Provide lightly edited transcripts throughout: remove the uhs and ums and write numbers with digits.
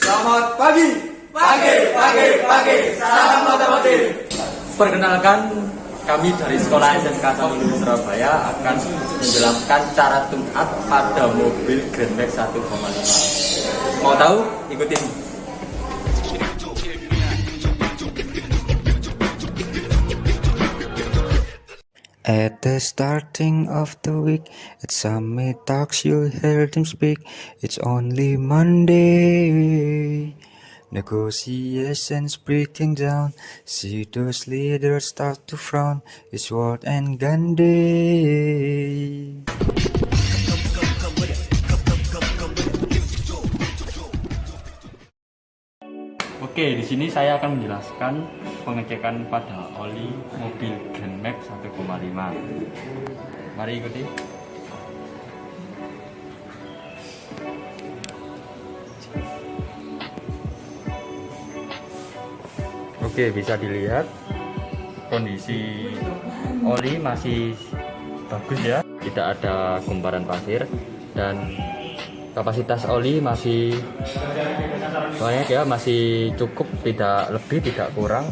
Selamat pagi. Pagi. Salam otomotif. Perkenalkan, kami dari Sekolah SMK Sangguni Surabaya akan menjelaskan cara tune up pada mobil Grand Max 1,5. Mau tahu? Ikutin. At the starting of the week, at Summit Talks you hear them speak. It's only Monday. Negotiations breaking down. See those leaders start to frown. It's Ward and Gandhi. Oke, di sini saya akan menjelaskan pengecekan pada oli mobil Grand Max 1,5. Mari ikuti. Oke, bisa dilihat kondisi oli masih bagus ya, tidak ada gumparan pasir dan kapasitas oli masih banyak ya, masih cukup, tidak lebih tidak kurang.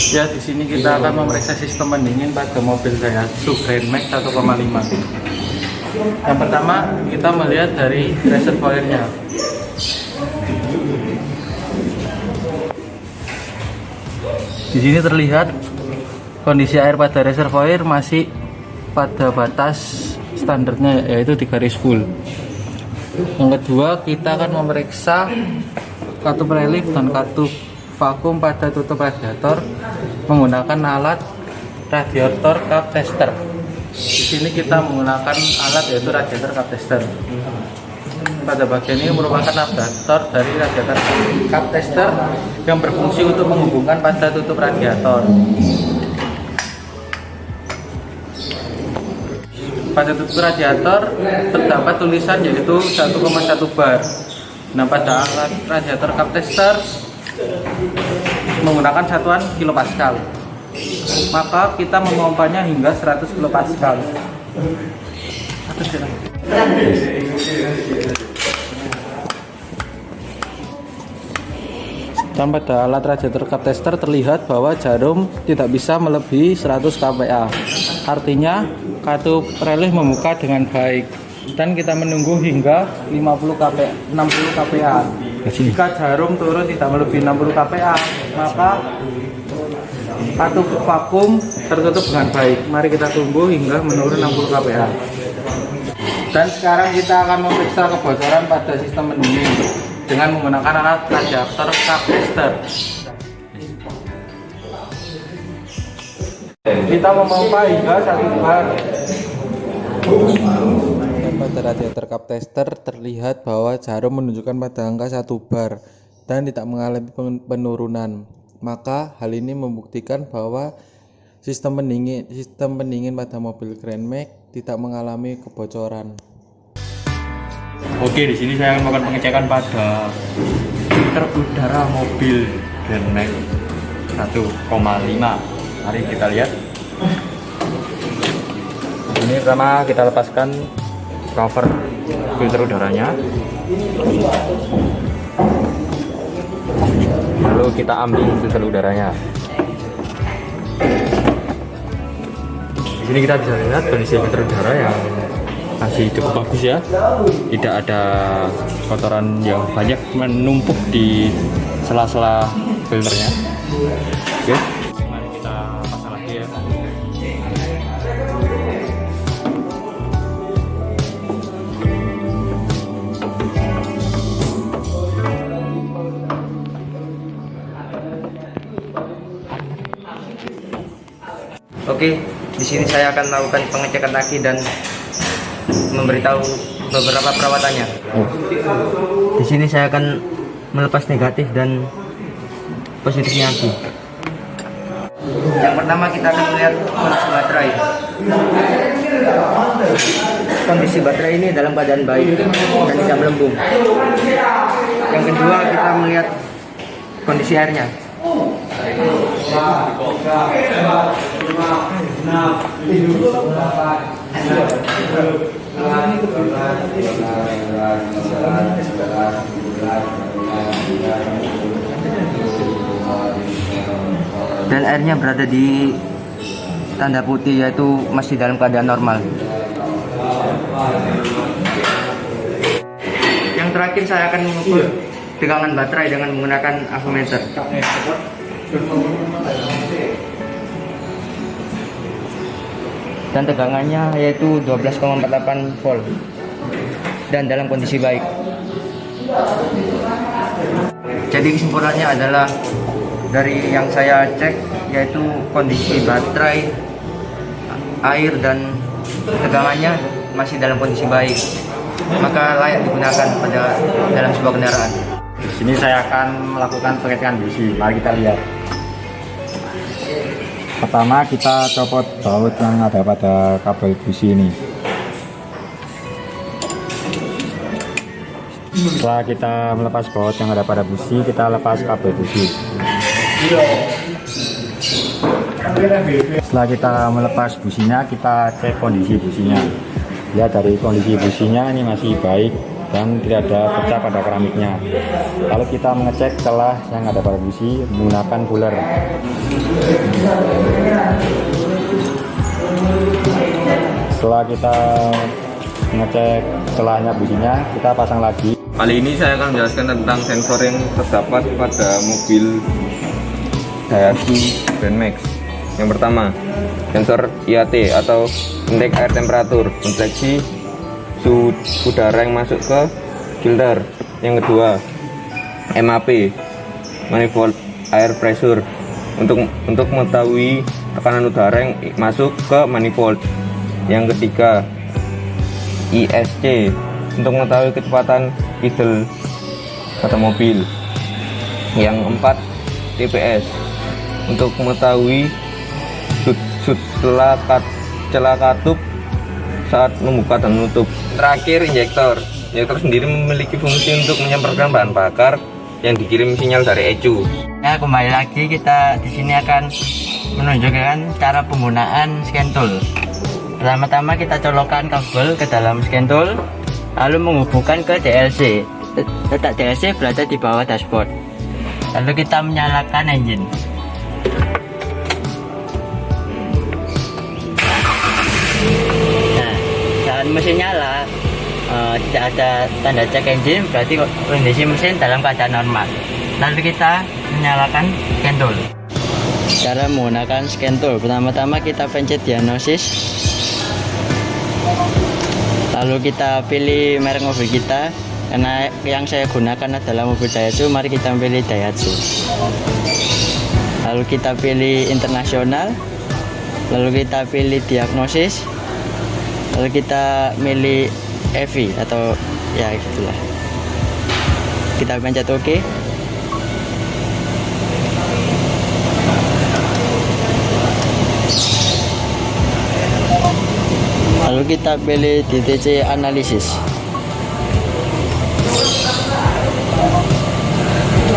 Ya, di sini kita akan memeriksa sistem pendingin pada mobil Daihatsu Grand Max 1,5. Yang pertama kita melihat dari reservoirnya. Di sini terlihat kondisi air pada reservoir masih pada batas standarnya, yaitu 3 garis full. Yang kedua, kita akan memeriksa katup relief dan katup vakum pada tutup radiator menggunakan alat radiator cup tester. Di sini kita menggunakan alat yaitu radiator cup tester. Pada bagian ini merupakan adaptor dari radiator cup tester yang berfungsi untuk menghubungkan pada tutup radiator. Pada tutup radiator terdapat tulisan yaitu 1,1 bar. Nah, pada alat radiator cup tester menggunakan satuan kilopascal. Maka kita memompanya hingga 100 kilopascal. Dan pada alat radiator cup tester terlihat bahwa jarum tidak bisa melebihi 100 kPa. Artinya katup relief membuka dengan baik. Dan kita menunggu hingga 60 kPa. Jika jarum turun tidak melebihi 60 kPa, maka katup vakum tertutup dengan baik. Mari kita tunggu hingga menurun 60 kPa. Dan sekarang kita akan memeriksa kebocoran pada sistem pendingin dengan menggunakan alat radiator cup tester. Kita memompa hingga 1 bar. Pada radiator cup tester terlihat bahwa jarum menunjukkan pada angka 1 bar dan tidak mengalami penurunan. Maka hal ini membuktikan bahwa sistem pendingin pada mobil Grand Max tidak mengalami kebocoran. Oke, di sini saya akan melakukan pengecekan pada filter udara mobil Grand Max 1,5. Mari kita lihat. Ini pertama kita lepaskan cover filter udaranya, lalu kita ambil filter udaranya. Di sini kita bisa lihat kondisi filter udara yang masih cukup bagus ya, tidak ada kotoran yang banyak menumpuk di sela-sela filternya. Oke, mari kita pasang lagi ya. Oke, di sini saya akan melakukan pengecekan lagi dan memberitahu beberapa perawatannya. Di sini saya akan melepas negatif dan positifnya lagi. Yang pertama kita akan melihat kondisi baterai. Kondisi baterai ini dalam keadaan baik dan tidak melembung. Yang kedua kita melihat kondisi airnya. Dan airnya berada di tanda putih, yaitu masih dalam keadaan normal. Yang terakhir saya akan mengukur tegangan baterai dengan menggunakan avometer. Dan tegangannya yaitu 12,48 volt dan dalam kondisi baik. Jadi kesimpulannya adalah dari yang saya cek yaitu kondisi baterai, air dan tegangannya masih dalam kondisi baik, maka layak digunakan dalam sebuah kendaraan. Di sini saya akan melakukan pengecekan busi. Mari kita lihat. Pertama kita copot baut yang ada pada kabel busi ini. Setelah kita melepas baut yang ada pada busi, kita lepas kabel busi. Setelah kita melepas businya, kita cek kondisi businya. Lihat dari kondisi businya ini masih baik dan tidak ada pecah pada keramiknya. Lalu kita mengecek celah yang ada pada busi menggunakan fuller. Setelah kita mengecek celahnya businya, kita pasang lagi. Kali ini saya akan menjelaskan tentang sensor yang terdapat pada mobil Daihatsu Grand Max. Yang pertama, sensor IAT atau indeks air temperatur, mendeteksi suhu udara yang masuk ke filter. Yang kedua, MAP, manifold air pressure, untuk mengetahui tekanan udara yang masuk ke manifold. Yang ketiga, ISC, untuk mengetahui kecepatan idle pada mobil. Yang keempat, TPS, untuk mengetahui celah katup saat membuka dan menutup. Terakhir, injektor. Injektor sendiri memiliki fungsi untuk menyemprotkan bahan bakar yang dikirim sinyal dari ECU. Ya, kembali lagi kita di sini akan menunjukkan cara penggunaan scan tool. Pertama-tama kita colokkan kabel ke dalam scan tool, lalu menghubungkan ke DLC. Letak DLC berada di bawah dashboard. Lalu kita menyalakan engine. Nah, saat mesin nyala, tidak ada tanda cek engine, berarti kondisi mesin dalam keadaan normal. Lalu kita menyalakan scan tool. Cara menggunakan scan tool, pertama-tama kita pencet diagnosis, lalu kita pilih merek mobil kita. Karena yang saya gunakan adalah mobil Daihatsu, mari kita pilih Daihatsu. Lalu kita pilih internasional, lalu kita pilih diagnosis, lalu kita pilih EV atau ya gitulah. Kita pencet OK. Lalu kita pilih DTC analisis.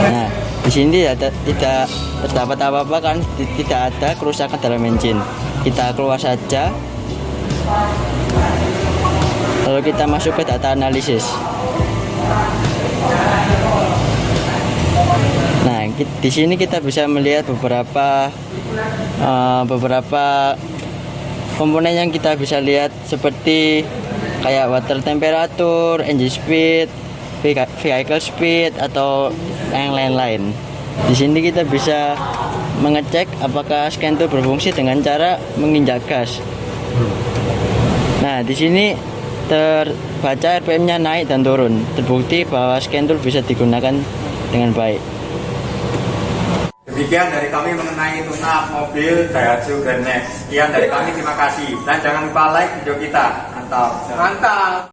Nah, di sini tidak terdapat apa-apa kan, tidak ada kerusakan dalam engine. Kita keluar saja. Lalu kita masuk ke data analisis. Nah, di sini kita bisa melihat beberapa komponen yang kita bisa lihat, seperti kayak water temperature, engine speed, vehicle speed, atau yang lain-lain. Di sini kita bisa mengecek apakah scan tool berfungsi dengan cara menginjak gas. Nah, di sini terbaca RPM-nya naik dan turun. Terbukti bahwa scan tool bisa digunakan dengan baik. Demikian dari kami mengenai tune-up mobil Daihatsu Grand Max. Sekian dari kami, terima kasih. Dan jangan lupa like video kita. Mantap. Mantap.